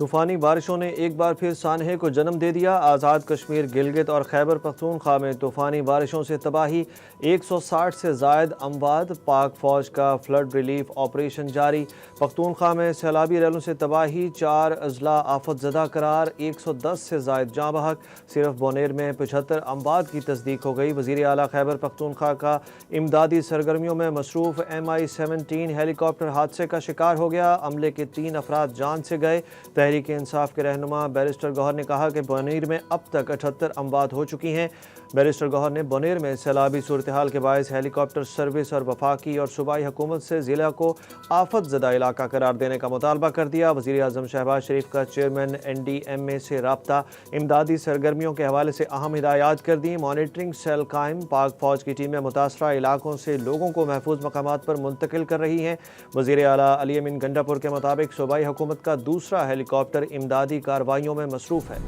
طوفانی بارشوں نے ایک بار پھر سانحے کو جنم دے دیا۔ آزاد کشمیر، گلگت اور خیبر پختونخوا میں طوفانی بارشوں سے تباہی، 160 سے زائد اموات۔ پاک فوج کا فلڈ ریلیف آپریشن جاری۔ پختونخوا میں سیلابی ریلوں سے تباہی، 4 اضلاع آفت زدہ قرار، 110 سے زائد جاں بحق۔ صرف بونیر میں 75 اموات کی تصدیق ہو گئی۔ وزیر اعلیٰ خیبر پختونخوا کا امدادی سرگرمیوں میں مصروف۔ MI-17 ہیلی کاپٹر حادثے کا شکار ہو گیا، عملے کے 3 افراد جان سے گئے۔ تحریک انصاف کے رہنما بیرسٹر گوہر نے کہا کہ بونیر میں اب تک 78 اموات ہو چکی ہیں۔ بیرسٹر گوہر نے بونیر میں سیلابی صورتحال کے باعث ہیلی کاپٹر سروس اور وفاقی اور صوبائی حکومت سے ضلع کو آفت زدہ علاقہ قرار دینے کا مطالبہ کر دیا۔ وزیر اعظم شہباز شریف کا چیئرمین NDMA سے رابطہ، امدادی سرگرمیوں کے حوالے سے اہم ہدایات کر دی۔ مانیٹرنگ سیل قائم، پاک فوج کی ٹیمیں متاثرہ علاقوں سے لوگوں کو محفوظ مقامات پر منتقل کر رہی ہیں۔ وزیر اعلیٰ علی امین گنڈا پور کے مطابق صوبائی حکومت کا دوسرا ہیلی کاپٹر امدادی کارروائیوں میں مصروف ہے۔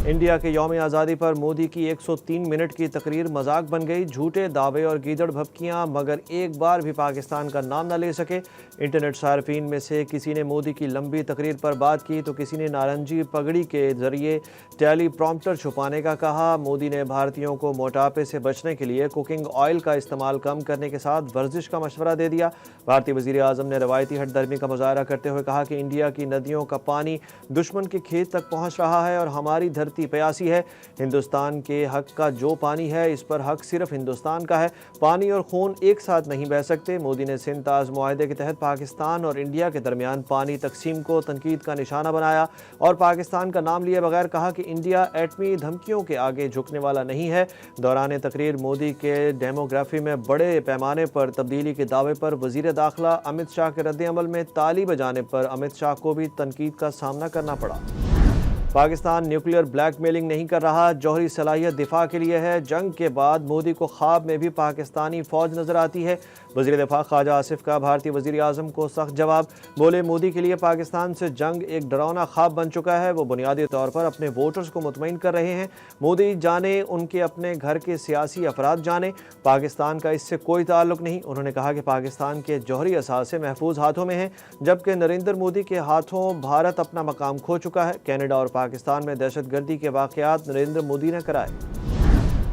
انڈیا کے یوم آزادی پر مودی کی 103 منٹ کی تقریر مذاق بن گئی۔ جھوٹے دعوے اور گیدڑ بھبکیاں، مگر ایک بار بھی پاکستان کا نام نہ لے سکے۔ انٹرنیٹ صارفین میں سے کسی نے مودی کی لمبی تقریر پر بات کی تو کسی نے نارنجی پگڑی کے ذریعے ٹیلی پرومپٹر چھپانے کا کہا۔ مودی نے بھارتیوں کو موٹاپے سے بچنے کے لیے کوکنگ آئل کا استعمال کم کرنے کے ساتھ ورزش کا مشورہ دے دیا۔ بھارتی وزیر اعظم نے روایتی ہٹ درمی کا مظاہرہ کرتے ہوئے کہا کہ انڈیا کی ندیوں کا پانی دشمن کے کھیت تک پہنچ رہا ہے اور ہماری دھرتی پیاسی ہے۔ ہندوستان کے حق کا جو پانی ہے، اس پر حق صرف ہندوستان کا ہے۔ پانی اور خون ایک ساتھ نہیں بہہ سکتے۔ مودی نے سندھ تاز معاہدے کے تحت پاکستان اور انڈیا کے درمیان پانی تقسیم کو تنقید کا نشانہ بنایا اور پاکستان کا نام لیے بغیر کہا کہ انڈیا ایٹمی دھمکیوں کے آگے جھکنے والا نہیں ہے۔ دوران تقریر مودی کے ڈیموگرافی میں بڑے پیمانے پر تبدیلی کے دعوے پر وزیر داخلہ امت شاہ کے رد عمل میں تالی بجانے پر امت شاہ کو بھی تنقید کا سامنا کرنا پڑا۔ پاکستان نیوکلیئر بلیک میلنگ نہیں کر رہا، جوہری صلاحیت دفاع کے لیے ہے۔ جنگ کے بعد مودی کو خواب میں بھی پاکستانی فوج نظر آتی ہے۔ وزیر دفاع خواجہ آصف کا بھارتی وزیر اعظم کو سخت جواب، بولے مودی کے لیے پاکستان سے جنگ ایک ڈراؤنا خواب بن چکا ہے۔ وہ بنیادی طور پر اپنے ووٹرز کو مطمئن کر رہے ہیں۔ مودی جانے، ان کے اپنے گھر کے سیاسی افراد جانے، پاکستان کا اس سے کوئی تعلق نہیں۔ انہوں نے کہا کہ پاکستان کے جوہری اثاثے محفوظ ہاتھوں میں ہیں، جبکہ نریندر مودی کے ہاتھوں بھارت اپنا مقام کھو چکا ہے۔ کینیڈا اور پاکستان میں دہشت گردی کے واقعات نریندر مودی نے کرائے۔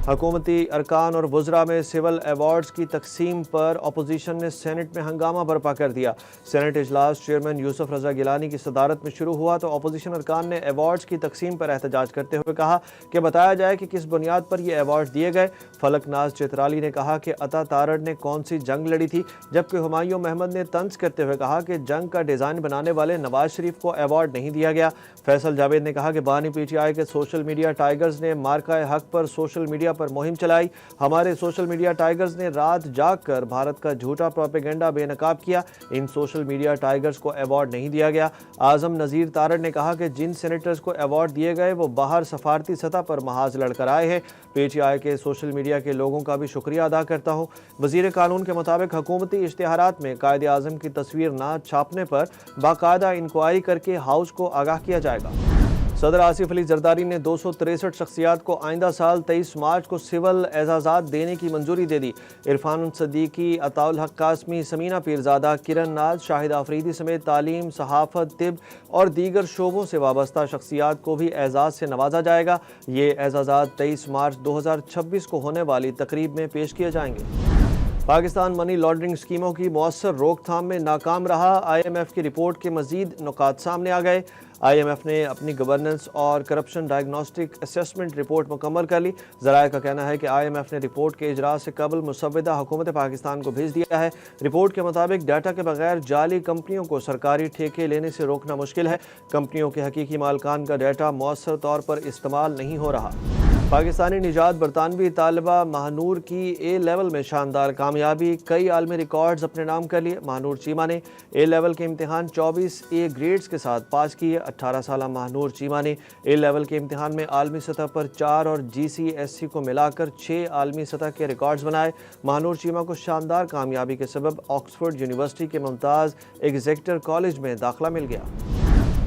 حکومتی ارکان اور وزراء میں سول ایوارڈز کی تقسیم پر اپوزیشن نے سینٹ میں ہنگامہ برپا کر دیا۔ سینٹ اجلاس چیئرمین یوسف رضا گیلانی کی صدارت میں شروع ہوا تو اپوزیشن ارکان نے ایوارڈز کی تقسیم پر احتجاج کرتے ہوئے کہا کہ بتایا جائے کہ کس بنیاد پر یہ ایوارڈ دیے گئے۔ فلک ناز چترالی نے کہا کہ عطا تارڑ نے کون سی جنگ لڑی تھی، جبکہ ہمایوں محمد نے طنز کرتے ہوئے کہا کہ جنگ کا ڈیزائن بنانے والے نواز شریف کو ایوارڈ نہیں دیا گیا۔ فیصل جاوید نے کہا کہ بانی PTI کے سوشل میڈیا ٹائیگرز نے مارکہ حق پر سوشل میڈیا پر مہم چلائی۔ ہمارے سوشل میڈیا ٹائیگرز نے رات جاگ کر بھارت کا جھوٹا پروپیگنڈا بے نقاب کیا۔ ان سوشل میڈیا ٹائیگرز کو ایوارڈ نہیں دیا گیا۔ اعظم نذیر تارڑ نے کہا کہ جن سینیٹرز کو ایوارڈ دیے گئے وہ باہر سفارتی سطح پر محاذ لڑ کر آئے ہیں۔ PTI کے سوشل میڈیا کے لوگوں کا بھی شکریہ ادا کرتا ہوں۔ وزیر قانون کے مطابق حکومتی اشتہارات میں قائد اعظم کی تصویر نہ چھاپنے پر باقاعدہ انکوائری کر کے ہاؤس کو آگاہ کیا جائے گا۔ صدر آصف علی زرداری نے 263 شخصیات کو آئندہ سال 23 مارچ کو سول اعزازات دینے کی منظوری دے دی۔ عرفان صدیقی، عطاء الحق قاسمی، سمینہ پیرزادہ، کرن ناز، شاہد آفریدی سمیت تعلیم، صحافت، طب اور دیگر شعبوں سے وابستہ شخصیات کو بھی اعزاز سے نوازا جائے گا۔ یہ اعزازات 23 مارچ 2026 کو ہونے والی تقریب میں پیش کیے جائیں گے۔ پاکستان منی لانڈرنگ اسکیموں کی مؤثر روک تھام میں ناکام رہا۔ IMF کی رپورٹ کے مزید نکات سامنے آ گئے۔ IMF نے اپنی گورننس اور کرپشن ڈائگنوسٹک اسیسمنٹ رپورٹ مکمل کر لی۔ ذرائع کا کہنا ہے کہ IMF نے رپورٹ کے اجراء سے قبل مسودہ حکومت پاکستان کو بھیج دیا ہے۔ رپورٹ کے مطابق ڈیٹا کے بغیر جعلی کمپنیوں کو سرکاری ٹھیکے لینے سے روکنا مشکل ہے۔ کمپنیوں کے حقیقی مالکان کا ڈیٹا مؤثر طور پر استعمال نہیں ہو رہا۔ پاکستانی نژاد برطانوی طالبہ ماہنور کی A لیول میں شاندار کامیابی، کئی عالمی ریکارڈز اپنے نام کر لیے۔ ماہنور چیمہ نے A لیول کے امتحان 24 A گریڈز کے ساتھ پاس کیے۔ 18 سالہ ماہنور چیمہ نے A لیول کے امتحان میں عالمی سطح پر 4 اور GCSE کو ملا کر 6 عالمی سطح کے ریکارڈز بنائے۔ ماہنور چیمہ کو شاندار کامیابی کے سبب آکسفورڈ یونیورسٹی کے ممتاز ایگزیکٹر کالج میں داخلہ مل گیا۔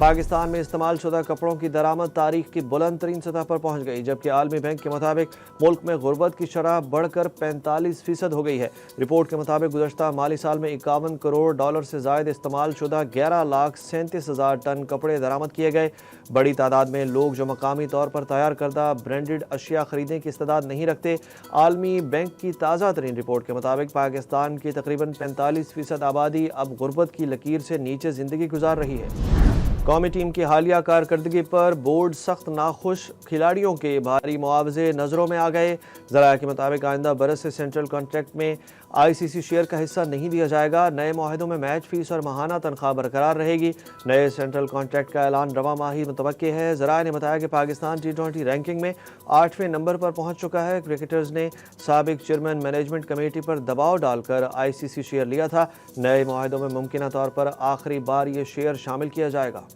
پاکستان میں استعمال شدہ کپڑوں کی درآمد تاریخ کی بلند ترین سطح پر پہنچ گئی، جبکہ عالمی بینک کے مطابق ملک میں غربت کی شرح بڑھ کر 45% ہو گئی ہے۔ رپورٹ کے مطابق گزشتہ مالی سال میں 51 کروڑ ڈالر سے زائد استعمال شدہ 11,37,000 ٹن کپڑے درآمد کیے گئے۔ بڑی تعداد میں لوگ جو مقامی طور پر تیار کردہ برانڈڈ اشیاء خریدنے کی استعداد نہیں رکھتے۔ عالمی بینک کی تازہ ترین رپورٹ کے مطابق پاکستان کی تقریباً 45% آبادی اب غربت کی لکیر سے نیچے زندگی گزار رہی ہے۔ قومی ٹیم کی حالیہ کارکردگی پر بورڈ سخت ناخوش، کھلاڑیوں کے بھاری معاوضے نظروں میں آ گئے۔ ذرائع کے مطابق آئندہ برس سے سینٹرل کانٹریکٹ میں ICC شیئر کا حصہ نہیں دیا جائے گا۔ نئے معاہدوں میں میچ فیس اور ماہانہ تنخواہ برقرار رہے گی۔ نئے سینٹرل کانٹریکٹ کا اعلان رواں ماہ متوقع ہے۔ ذرائع نے بتایا کہ پاکستان T20 رینکنگ میں 8ویں نمبر پر پہنچ چکا ہے۔ کرکٹرز نے سابق چیئرمین مینجمنٹ کمیٹی پر دباؤ ڈال کر ICC شیئر لیا تھا۔ نئے معاہدوں میں ممکنہ طور پر آخری بار یہ شیئر شامل کیا جائے گا۔